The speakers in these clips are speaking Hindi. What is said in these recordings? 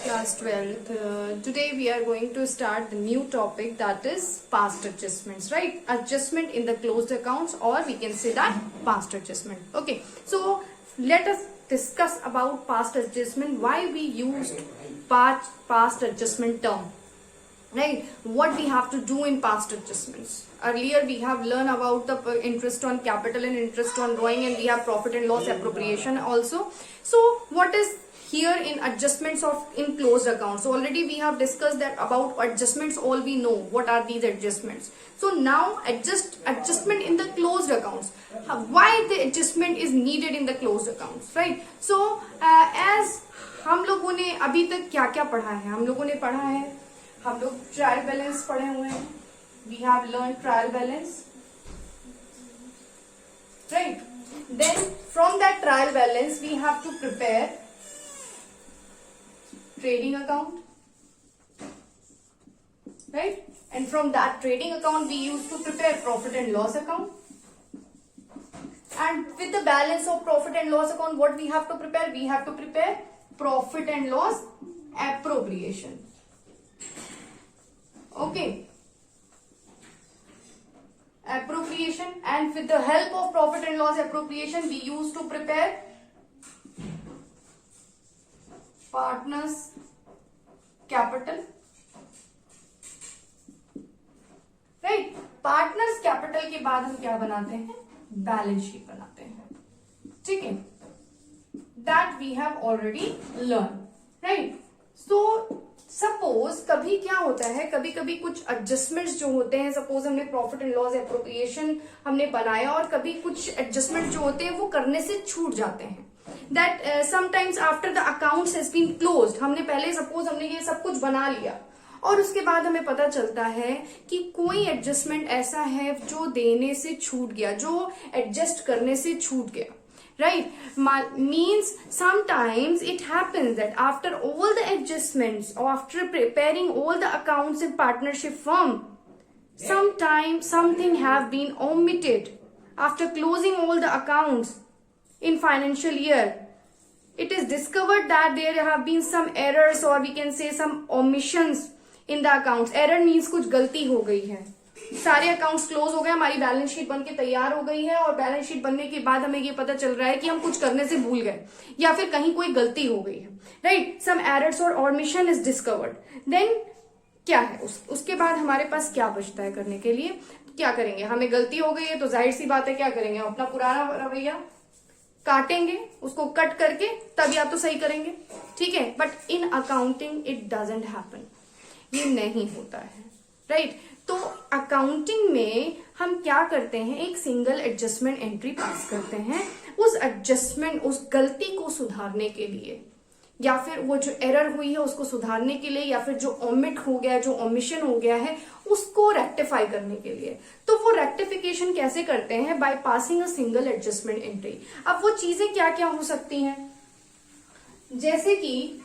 Class 12th. Today we are going to start the new topic, that is past adjustments, right? Adjustment in the closed accounts, or we can say that past adjustment. Okay, so let us discuss about past adjustment, why we used past adjustment term, right? What we have to do in past adjustments. Earlier we have learned about the interest on capital and interest on drawing, and we have profit and loss appropriation also. So what is here in adjustments of in closed accounts? So already we have discussed that about adjustments. All we know what are these adjustments. So now adjustment in the closed accounts. Why the adjustment is needed in the closed accounts, right? So as हम लोगों ने अभी तक क्या क्या पढ़ा है, हम लोगों ने पढ़ा है, हम लोग ट्रायल बैलेंस पढ़े हुए हैं. We have learned trial balance, right? Then from that trial balance we have to prepare trading account, right? And from that trading account we used to prepare profit and loss account. And with the balance of profit and loss account, what we have to prepare? We have to prepare profit and loss appropriation. Okay, appropriation, and with the help of profit and loss appropriation we used to prepare partners capital, right? Partners capital के बाद हम क्या बनाते हैं? बैलेंस शीट बनाते हैं, ठीक है? That we have already learned, right? So suppose कभी क्या होता है, कभी कभी कुछ एडजस्टमेंट्स जो होते हैं, सपोज हमने प्रॉफिट एंड लॉस एप्रोप्रिएशन हमने बनाया और कभी कुछ एडजस्टमेंट जो होते हैं वो करने से छूट जाते हैं. That sometimes after the accounts has been closed, हमने पहले सपोज हमने ये सब कुछ बना लिया और उसके बाद हमें पता चलता है कि कोई एडजस्टमेंट ऐसा है जो देने से छूट गया, जो एडजस्ट करने से छूट गया, right? Means sometimes it happens that after all the adjustments or after preparing all the accounts in partnership firm, sometimes something have been omitted after closing all the accounts in financial year. It is discovered that there have been some errors, or we can say some omissions in the accounts. Error means कुछ गलती हो गई है, सारे अकाउंट्स क्लोज हो गए, हमारी बैलेंस शीट बनके तैयार हो गई है और बैलेंस शीट बनने के बाद हमें ये पता चल रहा है कि हम कुछ करने से भूल गए या फिर कहीं कोई गलती हो गई है, राइट? सम एरर्स और ओमिशन इज डिस्कवर्ड. देन क्या है उसके बाद हमारे पास क्या बचता है करने के लिए? क्या करेंगे? हमें गलती हो गई है तो जाहिर सी बात है क्या करेंगे? अपना पुराना रवैया काटेंगे, उसको कट करके तब या तो सही करेंगे, ठीक है? But in accounting it doesn't happen, ये नहीं होता है, राइट? तो अकाउंटिंग में हम क्या करते हैं? एक सिंगल एडजस्टमेंट एंट्री पास करते हैं उस एडजस्टमेंट, उस गलती को सुधारने के लिए, या फिर वो जो एरर हुई है उसको सुधारने के लिए, या फिर जो ओमिट हो गया, जो ओमिशन हो गया है उसको रेक्टिफाई करने के लिए. तो वो रेक्टिफिकेशन कैसे करते हैं? By passing a single adjustment entry. अब वो चीजें क्या क्या हो सकती हैं? जैसे कि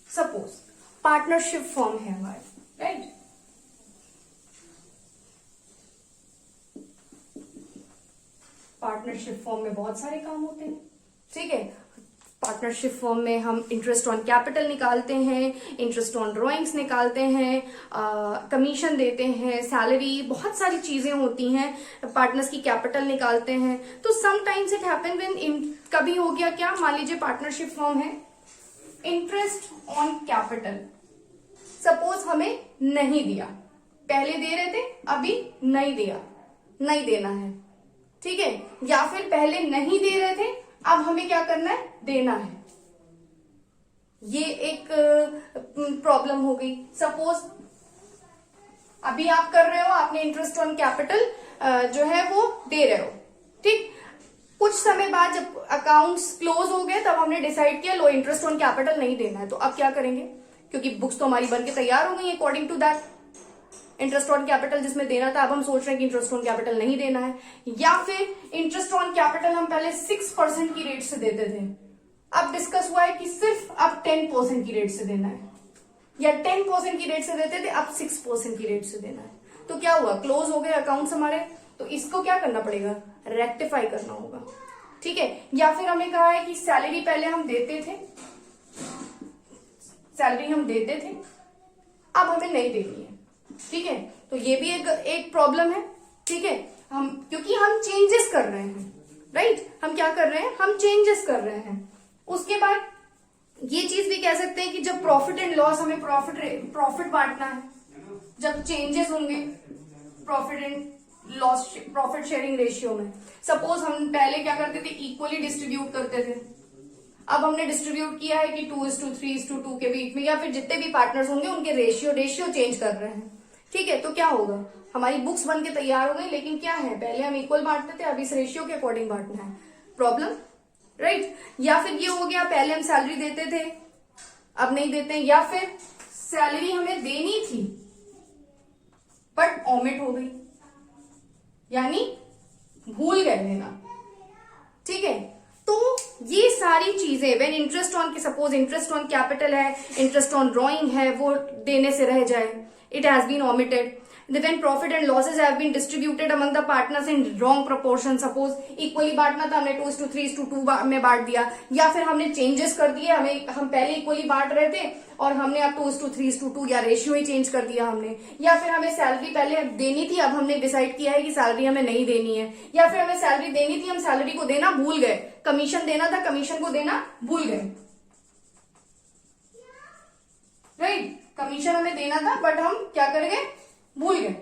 सपोज पार्टनरशिप फॉर्म है हमारे, राइट? पार्टनरशिप फॉर्म में बहुत सारे काम होते हैं, ठीक है? पार्टनरशिप फॉर्म में हम इंटरेस्ट ऑन कैपिटल निकालते हैं, इंटरेस्ट ऑन ड्रॉइंग्स निकालते हैं, कमीशन देते हैं, सैलरी, बहुत सारी चीजें होती हैं, पार्टनर्स की कैपिटल निकालते हैं. तो समटाइम्स इट हैपन व्हेन कभी हो गया क्या, मान लीजिए पार्टनरशिप फॉर्म है, इंटरेस्ट ऑन कैपिटल सपोज हमें नहीं दिया, पहले दे रहे थे अभी नहीं दिया, नहीं देना है, ठीक है? या फिर पहले नहीं दे रहे थे अब हमें क्या करना है? देना है. ये एक प्रॉब्लम हो गई. सपोज अभी आप कर रहे हो, आपने इंटरेस्ट ऑन कैपिटल जो है वो दे रहे हो, ठीक? कुछ समय बाद जब अकाउंट्स क्लोज हो गए तब हमने डिसाइड किया लो इंटरेस्ट ऑन कैपिटल नहीं देना है. तो अब क्या करेंगे? क्योंकि बुक्स तो हमारी बनके तैयार हो गई according to that interest on capital जिसमें देना था, अब हम सोच रहे हैं कि इंटरेस्ट ऑन कैपिटल नहीं देना है. या फिर इंटरेस्ट ऑन कैपिटल हम पहले 6% की रेट से देते थे, अब डिस्कस हुआ है कि सिर्फ अब 10% की रेट से देना है, या 10% की रेट से देते थे अब 6% की रेट से देना है. तो क्या हुआ? क्लोज हो गए अकाउंट्स हमारे. तो इसको क्या करना पड़ेगा? रेक्टिफाई करना होगा, ठीक है। या फिर हमें कहा है कि सैलरी पहले हम देते थे, सैलरी हम देते थे, अब हमें नहीं देनी है, ठीक है। तो ये भी एक प्रॉब्लम है, ठीक है। हम क्योंकि हम चेंजेस कर रहे हैं, राइट, हम क्या कर रहे हैं, हम चेंजेस कर रहे हैं। उसके बाद ये चीज भी कह सकते हैं कि जब प्रॉफिट एंड लॉस, हमें प्रॉफिट बांटना है, जब चेंजेस होंगे profit and loss, profit sharing ratio में, सपोज हम पहले क्या करते थे, इक्वली डिस्ट्रीब्यूट करते थे, अब हमने डिस्ट्रीब्यूट किया है कि 2:3:2 के बीच में, या फिर जितने भी पार्टनर्स होंगे उनके रेशियो चेंज कर रहे हैं, ठीक है। तो क्या होगा, हमारी बुक्स बन के तैयार हो गई, लेकिन क्या है, पहले हम इक्वल बांटते थे, अब इस रेशियो के अकॉर्डिंग बांटना है, प्रॉब्लम, राइट। या फिर ये हो गया, पहले हम सैलरी देते थे अब नहीं देते, या फिर सैलरी हमें देनी थी बट ओमिट हो गई, यानी भूल गए देना, ठीक है। तो ये सारी चीजें, when interest on, suppose interest on capital है, इंटरेस्ट ऑन ड्रॉइंग है, वो देने से रह जाए, it has been omitted. When profit and losses have been distributed among the partners in wrong proportion, suppose equally बांटना था, हमने 2:3:2 में बांट दिया, या फिर हमने चेंजेस कर दिए, हम पहले इक्वली बांट रहे थे और हमने अब 2:3:2 या रेशियो ही चेंज कर दिया हमने, या फिर हमें सैलरी पहले देनी थी, अब हमने डिसाइड किया है कि सैलरी हमें नहीं देनी है, या फिर हमें सैलरी देनी थी, हम सैलरी को देना भूल गए, कमीशन देना था, कमीशन को देना भूल गए, राइट, कमीशन हमें देना था बट हम क्या कर गए, भूल गए,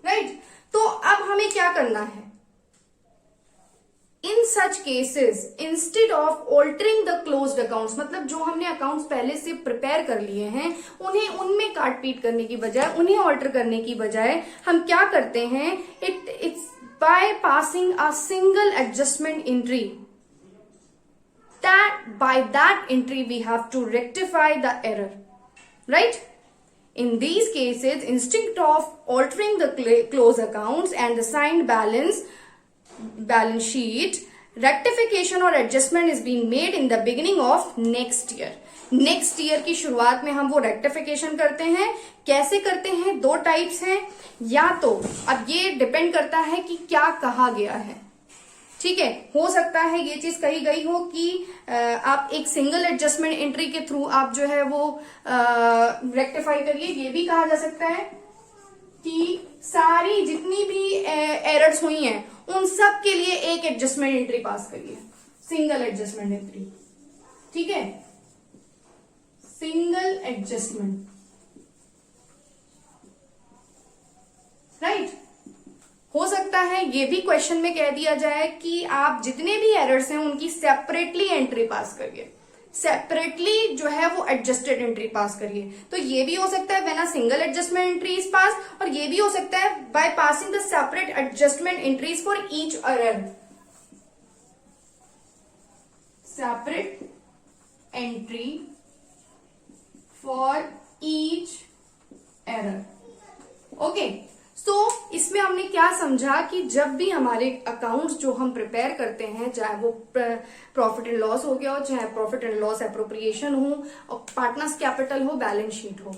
राइट। तो अब हमें क्या करना है, in such cases instead of altering the closed accounts, मतलब जो हमने अकाउंट्स पहले से प्रिपेयर कर लिए हैं, उन्हें उनमें काट पीट करने की बजाय, उन्हें ऑल्टर करने की बजाय हम क्या करते हैं, it's by passing a single adjustment entry, that by that entry we have to rectify the error, right? In these cases, instead of altering the close accounts and the signed balance sheet, rectification or adjustment is being made in the beginning of next year. Next year की शुरुआत में हम वो रेक्टिफिकेशन करते हैं। कैसे करते हैं, दो टाइप्स हैं, या तो अब ये डिपेंड करता है कि क्या कहा गया है, ठीक है। हो सकता है ये चीज कही गई हो कि आप एक सिंगल एडजस्टमेंट एंट्री के थ्रू आप जो है वो रेक्टिफाई करिए। ये भी कहा जा सकता है कि सारी जितनी भी एरर्स हुई हैं उन सब के लिए एक एडजस्टमेंट एंट्री पास करिए, सिंगल एडजस्टमेंट एंट्री, ठीक है, सिंगल एडजस्टमेंट, राइट। हो सकता है ये भी क्वेश्चन में कह दिया जाए कि आप जितने भी एरर्स हैं उनकी सेपरेटली एंट्री पास करिए, सेपरेटली जो है वो एडजस्टेड एंट्री पास करिए। तो ये भी हो सकता है when a single adjustment entry is pass, और ये भी हो सकता है by passing the separate adjustment entries for each error, separate entry for each error, okay. तो इसमें हमने क्या समझा कि जब भी हमारे अकाउंट्स जो हम प्रिपेयर करते हैं, चाहे वो प्रॉफिट एंड लॉस हो गया हो, चाहे प्रॉफिट एंड लॉस एप्रोप्रिएशन हो, और पार्टनर्स कैपिटल हो, बैलेंस शीट हो,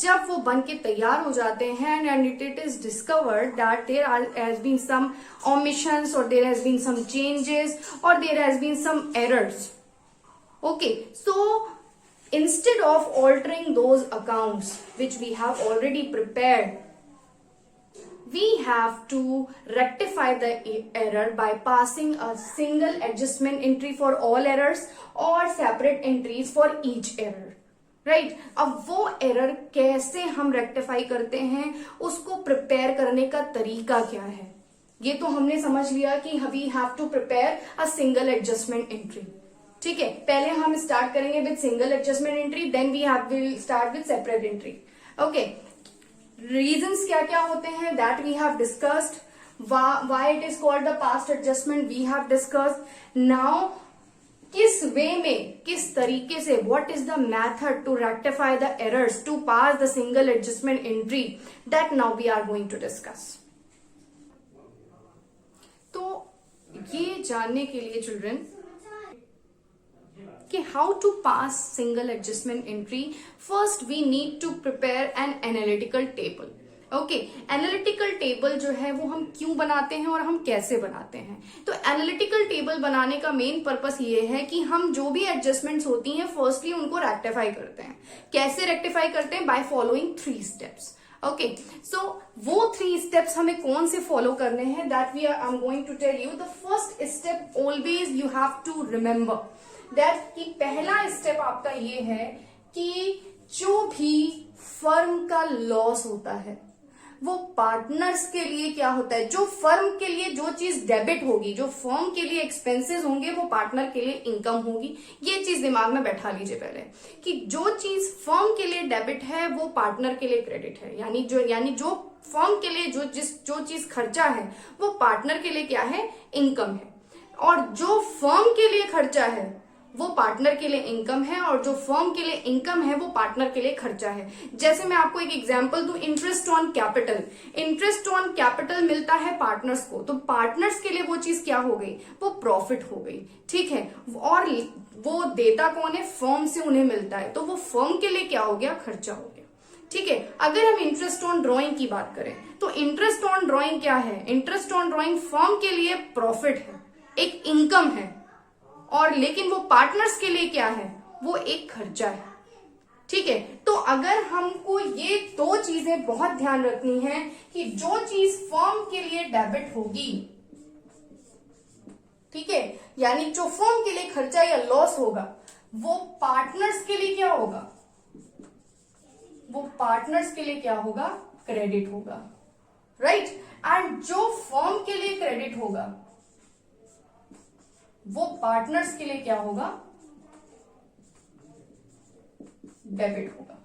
जब वो बन के तैयार हो जाते हैं and it is discovered that there has been some omissions और there has been some changes और there has been some errors, okay. So instead of altering those accounts which we have already prepared, we have to rectify the error by passing a single adjustment entry for all errors or separate entries for each error, right? अब वो error कैसे हम rectify करते हैं, उसको prepare करने का तरीका क्या है, ये तो हमने समझ लिया कि we have to prepare a single adjustment entry, ठीक है। पहले हम स्टार्ट करेंगे with single adjustment entry, then we will start with separate entry, okay. Reasons क्या क्या होते हैं that we have discussed, why it is called the past adjustment we have discussed. Now किस वे में, किस तरीके से, what is the method to rectify the errors to pass the single adjustment entry, that now we are going to discuss. तो ये जानने के लिए चिल्ड्रन कि how to pass single adjustment entry, first we need to prepare an analytical table. Okay, analytical table जो है वो हम क्यों बनाते हैं और हम कैसे बनाते हैं? तो एनालिटिकल टेबल बनाने का मेन पर्पस ये है कि हम जो भी एडजस्टमेंट्स होती हैं फर्स्टली उनको रेक्टिफाई करते हैं। कैसे रेक्टिफाई करते हैं? By following 3 steps. Okay, so वो 3 स्टेप्स हमें कौन से फॉलो करने हैं? That we are I am going to tell you. The first step always you have to remember that कि पहला स्टेप आपका ये है कि जो भी फर्म का लॉस होता है वो पार्टनर्स के लिए क्या होता है? जो फर्म के लिए जो चीज डेबिट होगी, जो फर्म के लिए एक्सपेंसेस होंगे, वो पार्टनर के लिए इनकम होगी। ये चीज दिमाग में बैठा लीजिए पहले कि जो चीज फर्म के लिए डेबिट है वो पार्टनर के लिए क्रेडिट है। यानी जो फर्म के लिए जो चीज खर्चा है वो पार्टनर के लिए क्या है? इनकम है। और जो फर्म के लिए खर्चा है वो पार्टनर के लिए इनकम है, और जो फर्म के लिए इनकम है वो पार्टनर के लिए खर्चा है। जैसे मैं आपको एक एग्जांपल दूं, interest on capital. Interest on capital मिलता है पार्टनर्स को, तो पार्टनर्स के लिए वो चीज क्या हो गई? वो प्रॉफिट हो गई। ठीक है, और वो देता कौन है? फर्म से उन्हें मिलता है, तो वो फर्म के लिए क्या हो गया? खर्चा हो गया। ठीक है, अगर हम इंटरेस्ट ऑन ड्रॉइंग की बात करें तो इंटरेस्ट ऑन ड्रॉइंग क्या है? इंटरेस्ट ऑन ड्रॉइंग फर्म के लिए प्रॉफिट है, एक इनकम है, और लेकिन वो पार्टनर्स के लिए क्या है? वो एक खर्चा है। ठीक है, तो अगर हमको ये 2 चीजें बहुत ध्यान रखनी है कि जो चीज फर्म के लिए डेबिट होगी, ठीक है, यानी जो फर्म के लिए खर्चा या लॉस होगा वो पार्टनर्स के लिए क्या होगा? वो पार्टनर्स के लिए क्या होगा? क्रेडिट होगा। राइट, एंड जो फर्म के लिए क्रेडिट होगा वो पार्टनर्स के लिए क्या होगा? डेबिट होगा।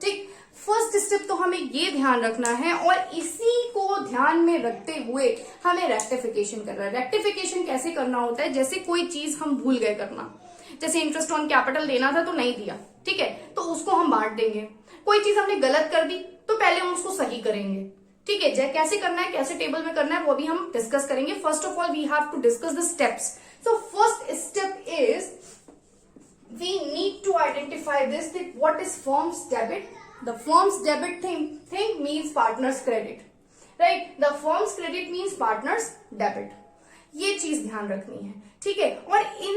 ठीक, फर्स्ट स्टेप तो हमें ये ध्यान रखना है, और इसी को ध्यान में रखते हुए हमें रेक्टिफिकेशन करना है। रेक्टिफिकेशन कैसे करना होता है? जैसे कोई चीज हम भूल गए करना, जैसे इंटरेस्ट ऑन कैपिटल देना था तो नहीं दिया, ठीक है, तो उसको हम बांट देंगे। कोई चीज हमने गलत कर दी तो पहले हम उसको सही करेंगे। ठीक है, कैसे करना है, कैसे टेबल में करना है, वो भी हम डिस्कस करेंगे। First of all we have to discuss the steps. So first step is we need to identify this, that what is firm's debit. The firm's debit thing means partner's credit, right? The firm's credit means partner's debit. ये चीज ध्यान रखनी है। ठीक है, और इन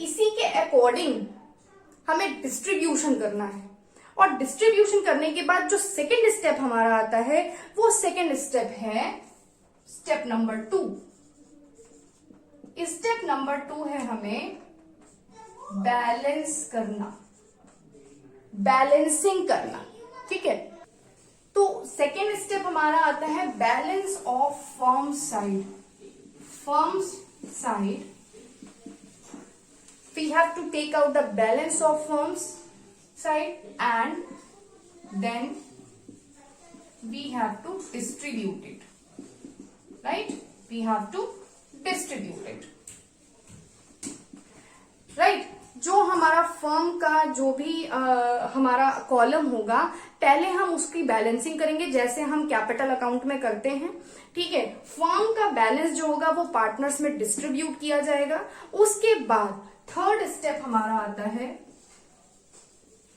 इसी के अकॉर्डिंग हमें डिस्ट्रीब्यूशन करना है, और डिस्ट्रीब्यूशन करने के बाद जो सेकेंड स्टेप हमारा आता है वो सेकेंड स्टेप है स्टेप नंबर 2। स्टेप नंबर 2 है हमें बैलेंस करना, बैलेंसिंग करना। ठीक है, तो सेकेंड स्टेप हमारा आता है balance of firm side. Firms side we have to take out the balance of firms side and then we have to distribute it, right? We have to distribute it, right? जो हमारा फर्म का जो भी हमारा कॉलम होगा, पहले हम उसकी बैलेंसिंग करेंगे जैसे हम कैपिटल अकाउंट में करते हैं। ठीक है, फर्म का बैलेंस जो होगा वो पार्टनर्स में डिस्ट्रीब्यूट किया जाएगा। उसके बाद थर्ड स्टेप हमारा आता है,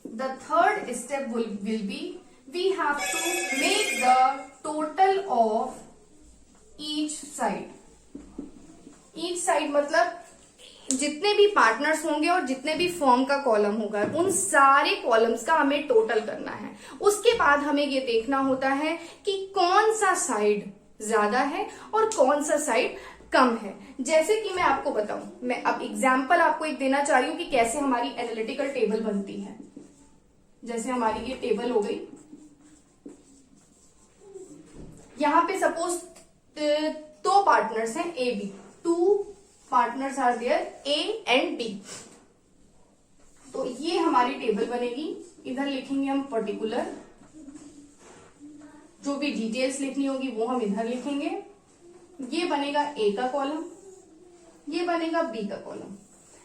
the third step will be we have to make the total of each side. Each side मतलब जितने भी पार्टनर्स होंगे और जितने भी फर्म का कॉलम होगा उन सारे कॉलम्स का हमें टोटल करना है। उसके बाद हमें ये देखना होता है कि कौन सा साइड ज्यादा है और कौन सा साइड कम है। जैसे कि मैं आपको बताऊं, मैं अब एग्जांपल आपको एक देना चाह रही हूं कि कैसे हमारी एनालिटिकल टेबल बनती है। जैसे हमारी ये टेबल हो गई, यहां पे सपोज 2 पार्टनर्स हैं A B, 2 partners are there A and B. तो ये हमारी टेबल बनेगी। इधर लिखेंगे हम पर्टिकुलर, जो भी डिटेल्स लिखनी होगी वो हम इधर लिखेंगे। ये बनेगा ए का कॉलम, ये बनेगा बी का कॉलम।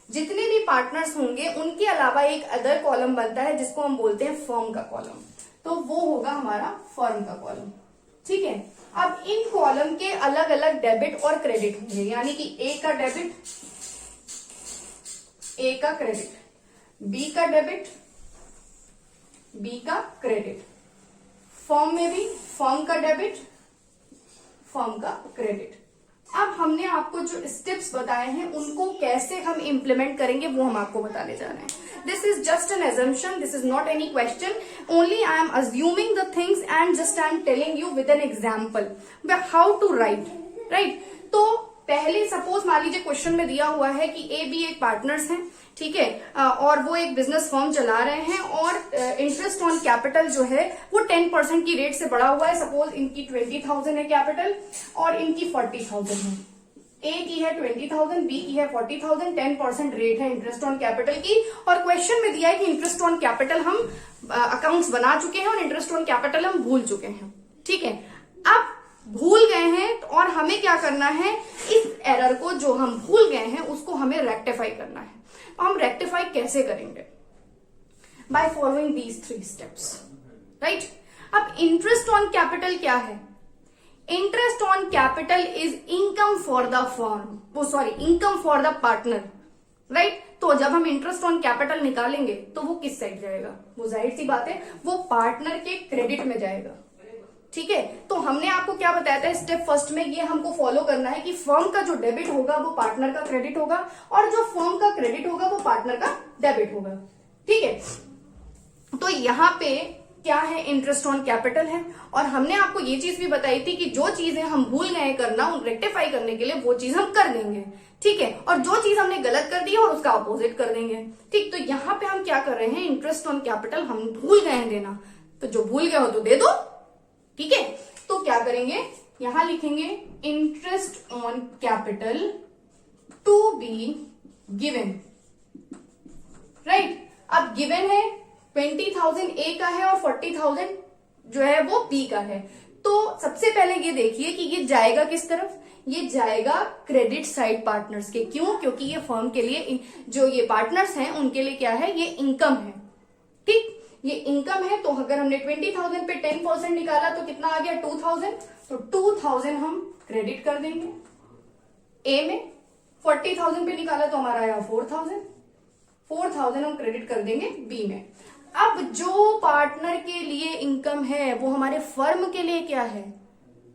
जितने भी पार्टनर्स होंगे उनके अलावा एक अदर कॉलम बनता है जिसको हम बोलते हैं फर्म का कॉलम, तो वो होगा हमारा फर्म का कॉलम। ठीक है, अब इन कॉलम के अलग अलग डेबिट और क्रेडिट होंगे, यानी कि ए का डेबिट, ए का क्रेडिट, बी का डेबिट, बी का क्रेडिट, फर्म में भी फर्म का डेबिट, फर्म का क्रेडिट। अब हमने आपको जो स्टेप्स बताए हैं उनको कैसे हम इंप्लीमेंट करेंगे वो हम आपको बताने जा रहे हैं। This is just an assumption, this is not any question, only I am assuming the things and just I am telling you with an example how to write, right. तो पहले सपोज मान लीजिए क्वेश्चन में दिया हुआ है कि ए बी एक पार्टनर्स हैं, ठीक है, और वो एक बिजनेस फर्म चला रहे हैं और इंटरेस्ट ऑन कैपिटल जो है वो 10% की रेट से बढ़ा हुआ है। सपोज इनकी 20,000 है कैपिटल और इनकी 40,000 है। ए की है 20,000, बी की है 40,000, 10% रेट है इंटरेस्ट ऑन कैपिटल की। और क्वेश्चन में दिया है कि इंटरेस्ट ऑन कैपिटल हम अकाउंट्स बना चुके हैं और इंटरेस्ट ऑन कैपिटल हम भूल चुके हैं, ठीक है। अब भूल गए हैं और हमें क्या करना है, इस एरर को जो हम भूल गए हैं उसको हमें रेक्टिफाई करना है। तो हम रेक्टिफाई कैसे करेंगे? By following these 3 steps, right. अब इंटरेस्ट ऑन कैपिटल क्या है? Interest on capital is income for the firm, वो sorry income for the partner, right. तो जब हम इंटरेस्ट ऑन कैपिटल निकालेंगे तो वो किस साइड जाएगा? वो जाहिर सी बात है वो पार्टनर के क्रेडिट में जाएगा, ठीक है। तो हमने आपको क्या बताया था स्टेप फर्स्ट में, ये हमको फॉलो करना है कि फर्म का जो डेबिट होगा वो पार्टनर का क्रेडिट होगा और जो फर्म का क्रेडिट होगा वो पार्टनर का डेबिट होगा, ठीक है। तो यहाँ पे क्या है, इंटरेस्ट ऑन कैपिटल है। और हमने आपको ये चीज भी बताई थी कि जो चीजें हम भूल गए करना उन रेक्टिफाई करने के लिए वो चीज हम कर देंगे, ठीक है। और जो चीज हमने गलत कर दी है और उसका अपोजिट कर देंगे, ठीक। तो यहाँ पे हम क्या कर रहे हैं, इंटरेस्ट ऑन कैपिटल हम भूल गए हैं देना, तो जो भूल गए हो तो दे दो, ठीक है। तो क्या करेंगे, यहां लिखेंगे interest on capital to be given, right. अब गिवन है 20,000 ए का है और 40,000 जो है वो बी का है। तो सबसे पहले ये देखिए कि ये जाएगा किस तरफ, ये जाएगा क्रेडिट साइड पार्टनर्स के। क्यों? क्योंकि ये फर्म के लिए जो ये पार्टनर्स हैं उनके लिए क्या है, ये इनकम है, ठीक। ये इनकम है। तो अगर हमने 20,000 पे 10% निकाला तो कितना आ गया, 2,000। तो 2,000 हम क्रेडिट कर देंगे ए में। 40,000 पे निकाला तो हमारा आया 4,000। 4,000 हम क्रेडिट कर देंगे बी में। अब जो पार्टनर के लिए इनकम है वो हमारे फर्म के लिए क्या है,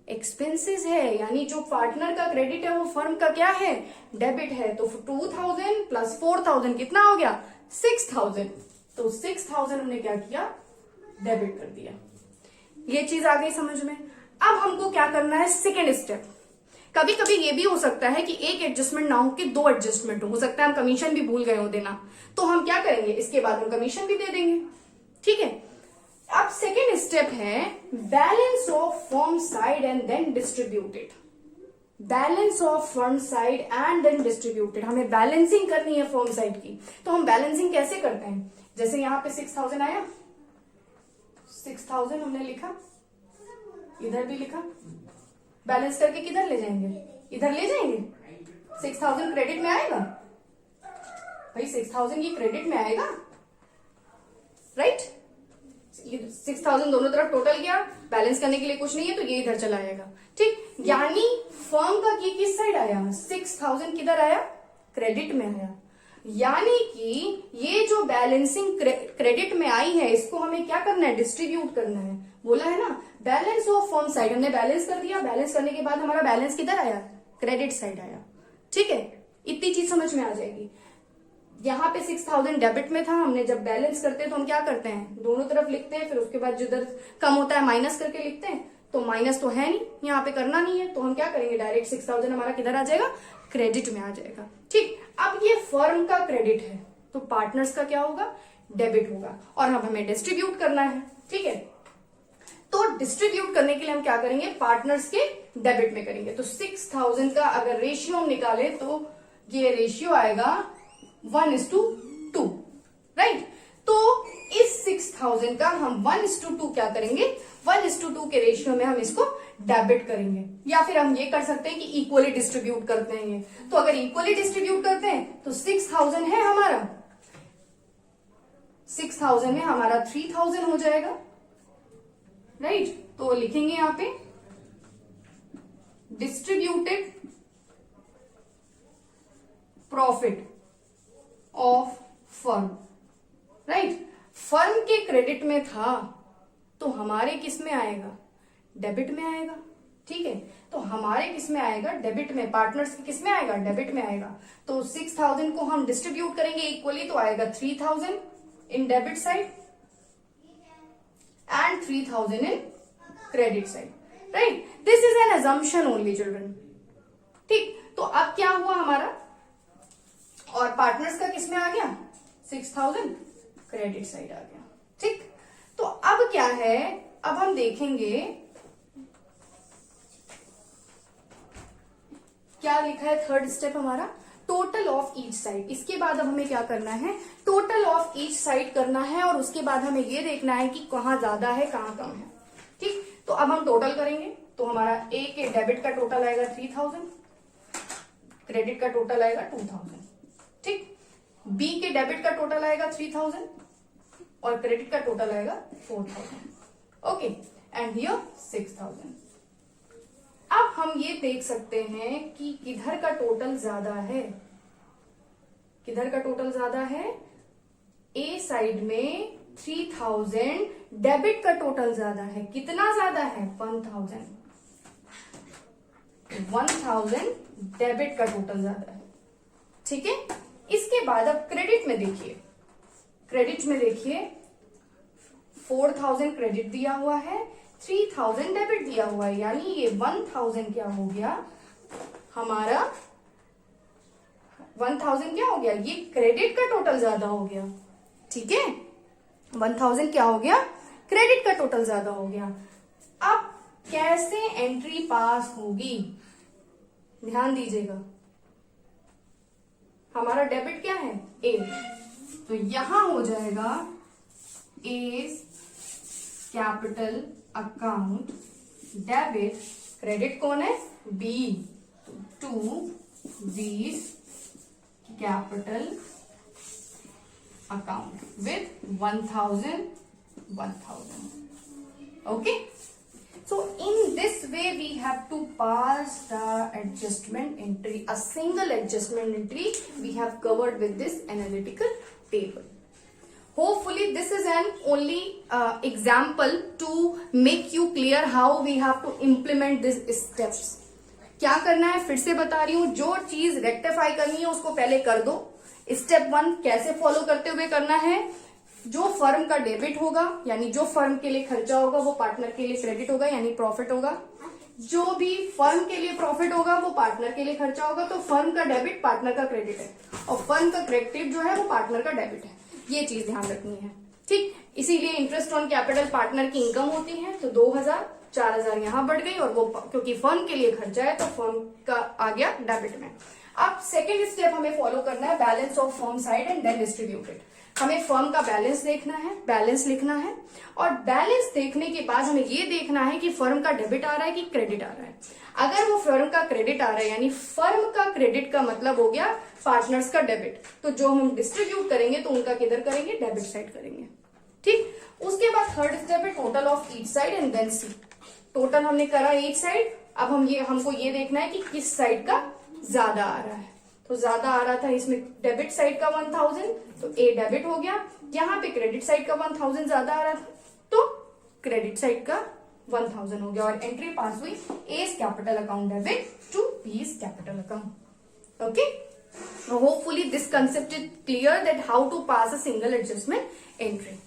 एक्सपेंसेस है। यानी जो पार्टनर का क्रेडिट है वो फर्म का क्या है, डेबिट है। तो 2,000 प्लस 4,000 कितना हो गया, 6,000। तो 6,000 हमने क्या किया, डेबिट कर दिया। ये चीज आ गई समझ में। अब हमको क्या करना है, सेकेंड स्टेप। कभी कभी ये भी हो सकता है कि एक एडजस्टमेंट ना हो कि 2 एडजस्टमेंट हो सकता है हम कमीशन भी भूल गए हो देना। तो हम क्या करेंगे, इसके बाद हम कमीशन भी दे देंगे, ठीक है। अब सेकेंड स्टेप है balance of firm side and then distributed. Balance of firm side and then distributed, हमें बैलेंसिंग करनी है फर्म साइड की। तो हम बैलेंसिंग कैसे करते हैं, जैसे यहां पे 6,000 आया, 6,000 हमने लिखा, इधर भी लिखा, बैलेंस करके किधर ले जाएंगे, इधर ले जाएंगे। 6,000 क्रेडिट में आएगा भाई, 6,000 ये क्रेडिट में आएगा, राइट। 6,000 दोनों तरफ टोटल गया, बैलेंस करने के लिए कुछ नहीं है तो ये इधर चला आएगा, ठीक। यानी फर्म का ये किस साइड आया, 6,000 किधर आया, क्रेडिट में आया। यानी कि ये जो बैलेंसिंग क्रेडिट में आई है इसको हमें क्या करना है, डिस्ट्रीब्यूट करना है। बोला है ना बैलेंस ऑफ फर्म साइड, हमने बैलेंस कर दिया, बैलेंस करने के बाद हमारा बैलेंस किधर आया, क्रेडिट साइड आया, ठीक है। इतनी चीज समझ में आ जाएगी। यहाँ पे 6,000 डेबिट में था, हमने जब बैलेंस करते हैं तो हम क्या करते हैं, दोनों तरफ लिखते हैं, फिर उसके बाद जिधर कम होता है माइनस करके लिखते हैं। तो माइनस तो है नहीं, यहाँ पे करना नहीं है, तो हम क्या करेंगे, डायरेक्ट 6,000 हमारा किधर आ जाएगा, क्रेडिट में आ जाएगा, ठीक। अब ये फर्म का क्रेडिट है तो पार्टनर्स का क्या होगा, डेबिट होगा। और अब हमें डिस्ट्रीब्यूट करना है, ठीक है। तो डिस्ट्रीब्यूट करने के लिए हम क्या करेंगे, पार्टनर्स के डेबिट में करेंगे। तो 6,000 का अगर रेशियो हम निकाले तो ये रेशियो आएगा 1:2, राइट। तो इस 6,000 का हम 1:2 क्या करेंगे, 1:2 के रेशियो में हम इसको डेबिट करेंगे। या फिर हम ये कर सकते हैं कि इक्वली डिस्ट्रीब्यूट करते हैं। तो अगर इक्वली डिस्ट्रीब्यूट करते हैं तो 6,000 है हमारा, 6,000 में हमारा 3,000 हो जाएगा, राइट। तो लिखेंगे यहां पे distributed profit of firm, right. Firm के क्रेडिट में था तो हमारे किस में आएगा, डेबिट में आएगा। ठीक है, तो हमारे किस में आएगा, डेबिट में, पार्टनर्स के किस में आएगा, डेबिट में आएगा। तो 6000 को हम डिस्ट्रीब्यूट करेंगे इक्वली, तो आएगा 3000 in debit side and 3000 in credit side, right. This is an assumption only children. ठीक, तो अब क्या हुआ हमारा, और पार्टनर्स का किस में आ गया, 6000 क्रेडिट साइड आ गया। ठीक, तो अब क्या है, अब हम देखेंगे क्या लिखा है, थर्ड स्टेप हमारा टोटल ऑफ ईच साइड। इसके बाद अब हमें क्या करना है, टोटल ऑफ ईच साइड करना है, और उसके बाद हमें ये देखना है कि कहां ज्यादा है कहां कम है। ठीक, तो अब हम टोटल करेंगे, तो हमारा ए के डेबिट का टोटल आएगा 3000, क्रेडिट का टोटल आएगा 2000। ठीक, बी के डेबिट का टोटल आएगा 3000 और क्रेडिट का टोटल आएगा 4000। Okay, and here 6000। अब हम ये देख सकते हैं कि किधर का टोटल ज्यादा है, किधर का टोटल ज्यादा है, ए साइड में 3000 डेबिट का टोटल ज्यादा है। कितना ज्यादा है, 1000 डेबिट का टोटल ज्यादा है। ठीक है, इसके बाद अब क्रेडिट में देखिए, क्रेडिट में देखिए 4000 क्रेडिट दिया हुआ है, 3000 डेबिट दिया हुआ है, यानी ये 1000 क्या हो गया हमारा, 1000 क्या हो गया, ये क्रेडिट का टोटल ज्यादा हो गया। ठीक है, 1000 क्या हो गया, क्रेडिट का टोटल ज्यादा हो गया। अब कैसे एंट्री पास होगी, ध्यान दीजिएगा, हमारा डेबिट क्या है, ए, तो यहां हो जाएगा A capital account debit, credit कौन है, B, to B capital account with 1000। Okay, so in this way we have to pass the adjustment entry, a single adjustment entry we have covered with this analytical table. Hopefully this is an only example to make you clear how we have to implement these steps. क्या करना है, फिर से बता रही हूं, जो चीज रेक्टिफाई करनी है उसको पहले कर दो। स्टेप 1 कैसे फॉलो करते हुए करना है, जो फर्म का डेबिट होगा यानी जो फर्म के लिए खर्चा होगा वो पार्टनर के लिए क्रेडिट होगा यानी प्रॉफिट होगा, जो भी फर्म के लिए प्रॉफिट होगा वो पार्टनर के लिए खर्चा होगा। तो फर्म का डेबिट पार्टनर का क्रेडिट है और फर्म का क्रेडिट जो है वो पार्टनर का डेबिट है, ये चीज ध्यान रखनी है। ठीक, इसीलिए इंटरेस्ट ऑन कैपिटल पार्टनर की इनकम होती है, तो 2000 4000 यहां बढ़ गई, और वो क्योंकि फर्म के लिए खर्चा है तो फर्म का आ गया डेबिट में। अब सेकेंड स्टेप हमें फॉलो करना है, balance of firm side and then distributed. हमें फर्म का बैलेंस देखना है, बैलेंस लिखना है, और बैलेंस देखने के बाद हमें ये देखना है कि फर्म का डेबिट आ रहा है कि क्रेडिट आ रहा है। अगर वो फर्म का क्रेडिट आ रहा है यानी फर्म का क्रेडिट का मतलब हो गया पार्टनर्स का डेबिट, तो जो हम डिस्ट्रीब्यूट करेंगे तो उनका किधर करेंगे, डेबिट साइड करेंगे। ठीक, उसके बाद थर्ड स्टेप है total of each side and then see. Total हमने करा ईच साइड, अब हमको ये देखना है कि किस साइड का ज्यादा आ रहा है। तो ज्यादा आ रहा था इसमें डेबिट साइड का 1000, तो ए डेबिट हो गया। यहाँ पे क्रेडिट साइड का 1000 ज्यादा आ रहा था तो क्रेडिट साइड का 1000 हो गया, और एंट्री पास हुई A's capital account debit to b's capital account. Okay, hopefully this concept is clear that how to pass a single adjustment entry.